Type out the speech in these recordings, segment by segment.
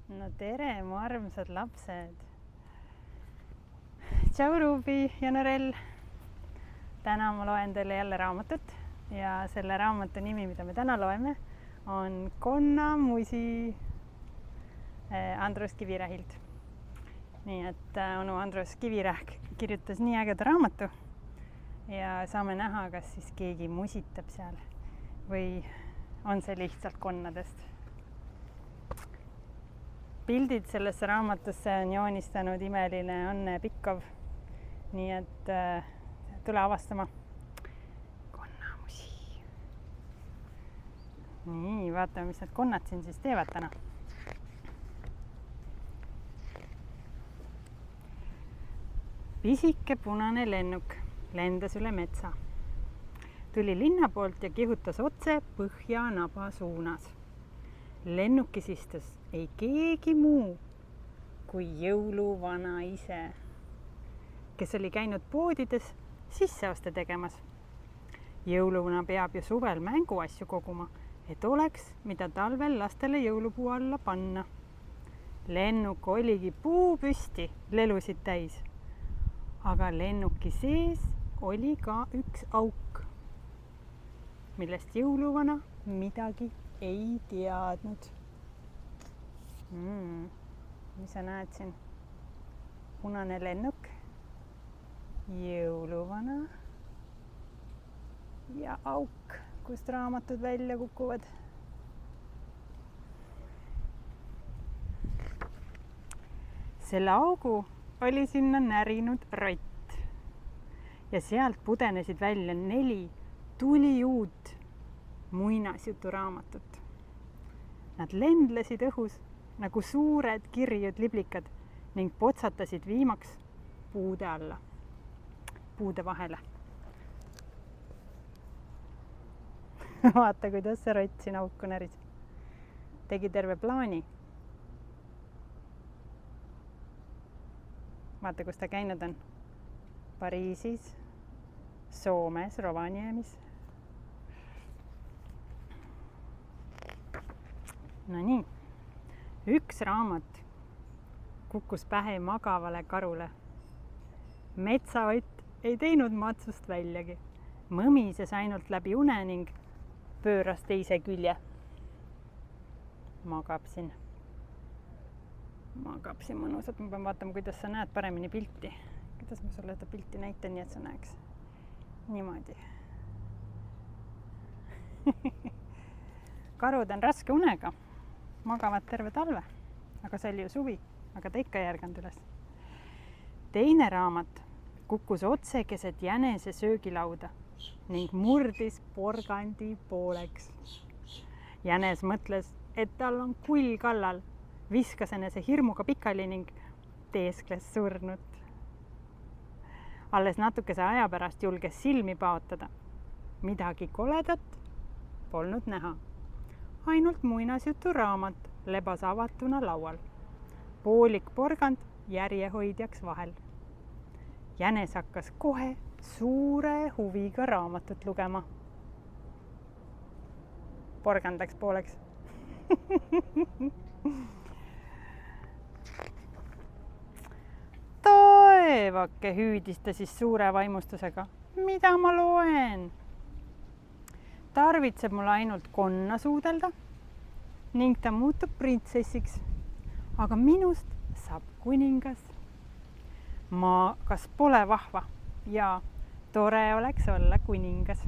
No tere, mu armsad lapsed. Tšau, Ruubi ja Norell. Täna ma loen teile jälle raamatut ja selle raamatu nimi, mida me täna loeme, on Konnamusi Andrus Kivirähilt. Nii et onu Andrus Kivirähk kirjutas nii ägeda raamatu ja saame näha, kas siis keegi musitab seal või on see lihtsalt konnadest. Pildid sellesse raamatusse on joonistanud imeline Anne Pikkov. Nii et tule avastama. Konnamusi. Nii, vaatame, mis need konnad siin siis teevad täna. Pisike punane lennuk lendas üle metsa. Tuli linna poolt ja kihutas otse Põhjanaba suunas. Lennukis istus ei keegi muu kui jõuluvana ise, kes oli käinud poodides sisseoste tegemas. Jõuluvana peab ju suvel mänguasju koguma, et oleks, mida talvel lastele jõulupuu alla panna. Lennuk oligi puu püsti lelusid täis, aga lennuki sees oli ka üks auk, millest jõuluvana midagi ei teadnud. Mis sa näed siin? Punane lennuk, jõuluvana ja auk, kust raamatud välja kukuvad. Selle augu oli sinna närinud rott ja sealt pudenesid välja 4 tuliuut muinasjuturaamatut. Nad lendlesid õhus nagu suured kirjud liblikad ning potsatasid viimaks puude alla, puude vahele. Vaata, kuidas see rott siin auku näris. Tegi terve plaani. Vaata, kus ta käinud on. Pariisis, Soomes, Rovaniemis. No nii, üks raamat kukkus pähe magavale karule. Metsaott ei teinud matsust väljagi. Mõmises ainult läbi une ning pööras teise külje. Magab siin mõnusalt. Ma pean vaatama, kuidas sa näed paremini pilti. Kuidas ma sulle seda pilti näitan, nii et sa näeks niimoodi. Karud on raske unega. Magavad terve talve, aga see oli ju suvi, aga ta ikka järganud üles. Teine raamat kukkus otse keset jänese söögilauda ning murdis porgandi pooleks. Jänes mõtles, et tal on kull kallal, viskas enese hirmuga pikali ning teeskles surnud. Alles natukese aja pärast julges silmi paotada. Midagi koledat polnud näha. Ainult muinasjuturaamat lebas avatuna laual. Poolik porgand järjehoidjaks vahel. Jänes hakkas kohe suure huviga raamatut lugema. Porgand läks pooleks. Toevake hüüdis ta siis suure vaimustusega. Mida ma loen? Tarvitseb mul ainult konna suudelda ning ta muutub printsessiks. Aga minust saab kuningas. Ma kas pole vahva ja tore oleks olla kuningas.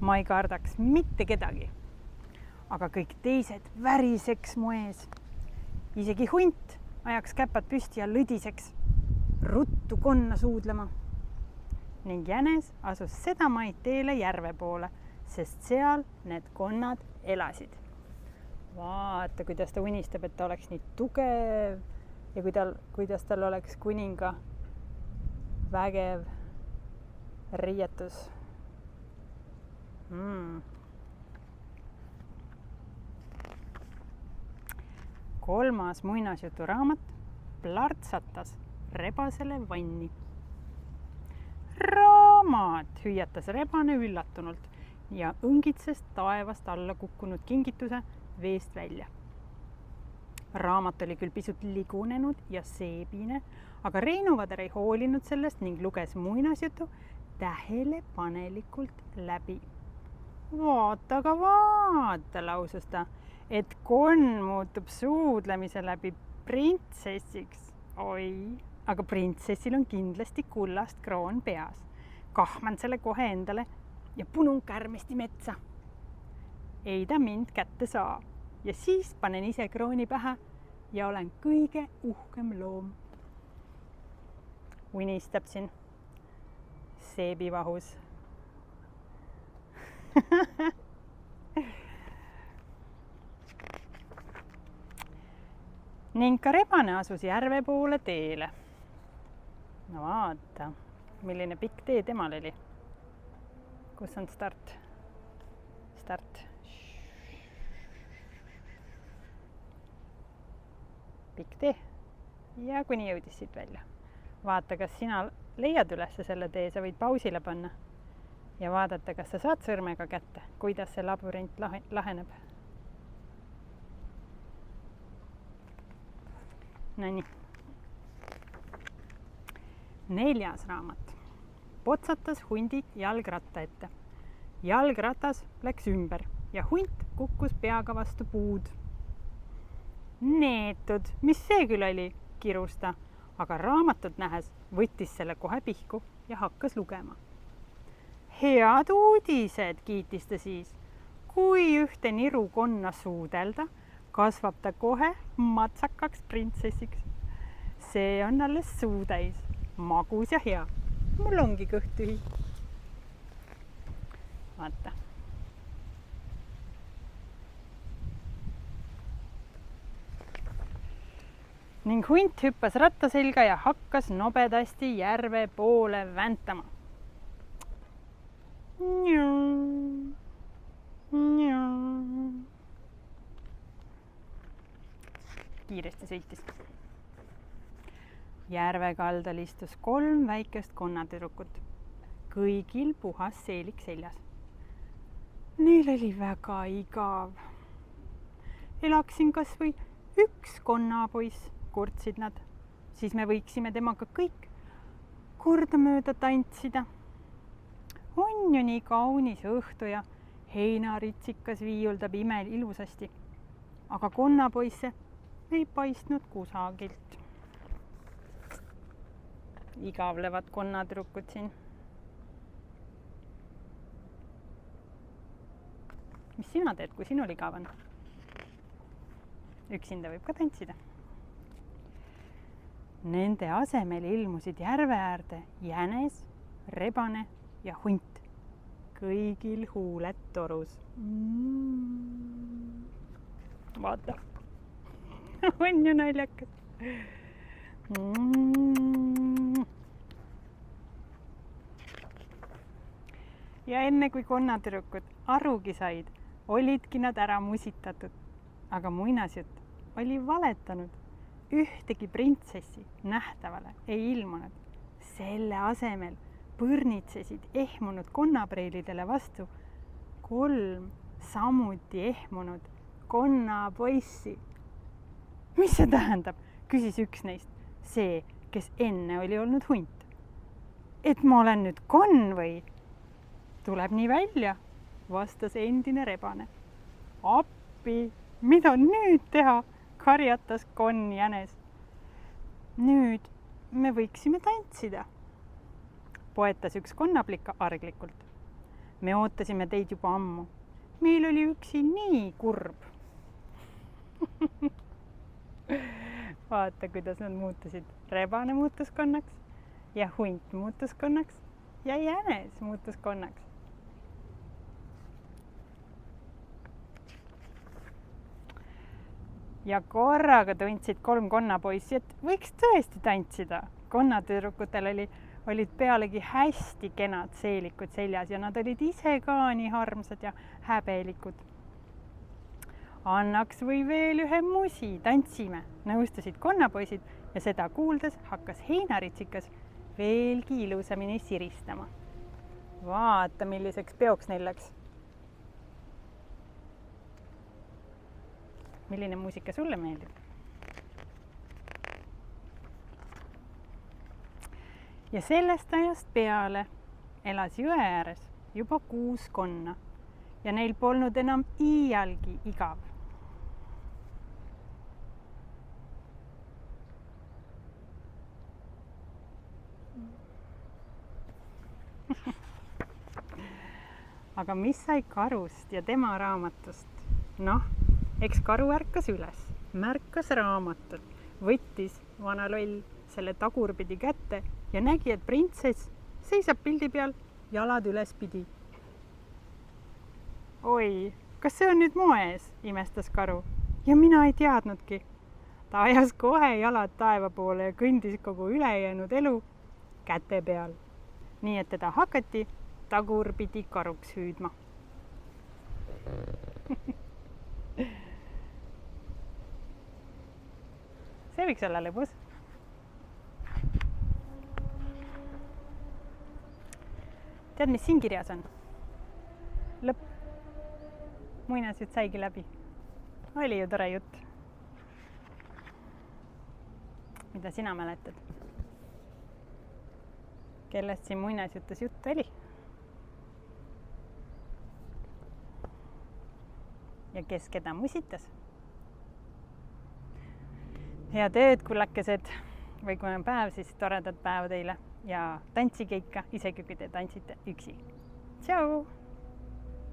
Ma ei kardaks mitte kedagi, aga kõik teised väriseks mu ees. Isegi hunt ajaks käpad püsti ja lõdiseks ruttu konna suudlema. Ning Jänes asus seda maid teele järve poole, sest seal need konnad elasid. Vaata, kuidas ta unistab, et ta oleks nii tugev ja kuidas tal oleks kuninga vägev riietus. Kolmas muinasjuturaamat plärtsatas rebasele vanni. Raamat, hüüatas rebane üllatunult ja õngitses taevast alla kukkunud kingituse veest välja. raamat oli küll pisut ligunenud ja seebine, aga Reinu Vadar ei hoolinud sellest ning luges muinasjutu tähelepanelikult läbi. Vaata, aga vaata, lausus ta, et konn muutub suudlemise läbi printsessiks. Oi, aga printsessil on kindlasti kullast kroon peas. Kahman selle kohe endale ja punun kärmesti metsa. Ei ta mind kätte saa ja siis panen ise krooni pähe ja olen kõige uhkem loom. Unistab siin seebivahus. Ning ka rebane asus järve poole teele. No vaata, milline pikk tee temal oli. Kus on start? Start. Pikk tee. Ja kuni jõudis siit välja. Vaata, kas sina leiad üles selle tee, sa võid pausile panna ja vaadata, kas sa saad sõrmega kätte, kuidas see labürint laheneb. Nonii. 4. raamat. Potsatas hundi jalgratta ette. Jalgratas läks ümber ja hunt kukkus peaga vastu puud. Neetud, mis see küll oli, kirus ta, aga raamatut nähes võttis selle kohe pihku ja hakkas lugema. Head uudised, kiitis ta siis. Kui ühte niru konna suudelda, kasvab ta kohe matsakaks printsessiks. See on alles suutäis, magus ja hea. Mul ongi kõht tühi. Vaata. Ning hunt hüppas ratta selga ja hakkas nobedasti järve poole väntama. Kiiresti sõitis. Järve kaldal istus 3 väikest konnatüdrukut, kõigil puhas seelik seljas. Neil oli väga igav. Elaksin kas või üks konnapoiss, kurtsid nad, siis me võiksime temaga kõik kordamööda tantsida. On ju nii kaunis õhtu ja heinaritsikas viiuldab imel ilusasti, aga konnapoisse ei paistnud kusagilt. Igavlevad konnatüdrukud siin. Mis sina teed, kui sinul igav on? Üksinda võib ka tantsida. Nende asemel ilmusid järve äärde jänes, rebane ja hunt. Kõigil huuled torus. Vaata. On ju naljakas. Ja enne kui konnatüdrukud arugi said, olidki nad ära musitatud. Aga muinasjutt oli valetanud. Ühtegi printsessi nähtavale ei ilmunud. Selle asemel põrnitsesid ehmunud konnapreilidele vastu 3 samuti ehmunud konnapoissi. Mis see tähendab, küsis üks neist, see, kes enne oli olnud hunt. Et ma olen nüüd konn või? Tuleb nii välja, vastas endine rebane. Appi, mida nüüd teha? Karjatas konn jänes. Nüüd me võiksime tantsida. Poetas üks konnaplika arglikult. Me ootasime teid juba ammu. Meil oli üksi nii kurb. Vaata, kuidas nad muutusid. Rebane muutus konnaks ja hunt muutus konnaks ja jänes muutus konnaks. Ja korraga tundsid 3 konnapoissi, et võiks tõesti tantsida. Konnatüdrukutel olid pealegi hästi kenad seelikud seljas ja nad olid ise ka nii harmsad ja häbelikud. Annaks või veel ühe musi, tantsime, nõustusid konnapoisid ja seda kuuldes hakkas heinaritsikas veelgi ilusamini siristama. Vaata, milliseks peoks neil läks. Milline muusika sulle meeldib? ja sellest ajast peale elas jõe ääres juba 6 konna ja neil polnud enam iialgi igav. aga mis sai karust ja tema raamatust? Noh, eks karu ärkas üles, märkas raamatut, võttis vana loll selle tagurpidi kätte ja nägi, et printsess seisab pildi peal jalad ülespidi. oi, kas see on nüüd moes, imestas karu ja mina ei teadnudki. ta ajas kohe jalad taeva poole ja kõndis kogu ülejäänud elu käte peal. nii et teda hakati tagurpidi karuks hüüdma. see võiks olla lõbus. tead, mis siin kirjas on? lõpp. muinasjutt saigi läbi. oli ju tore jutt. mida sina mäletad? kellest siin muinasjutus juttu oli? ja kes keda musitas? head ööd, kullakesed, või kui on päev, siis toredat päeva teile ja tantsige ikka, isegi kui te tantsite üksi. Tšau!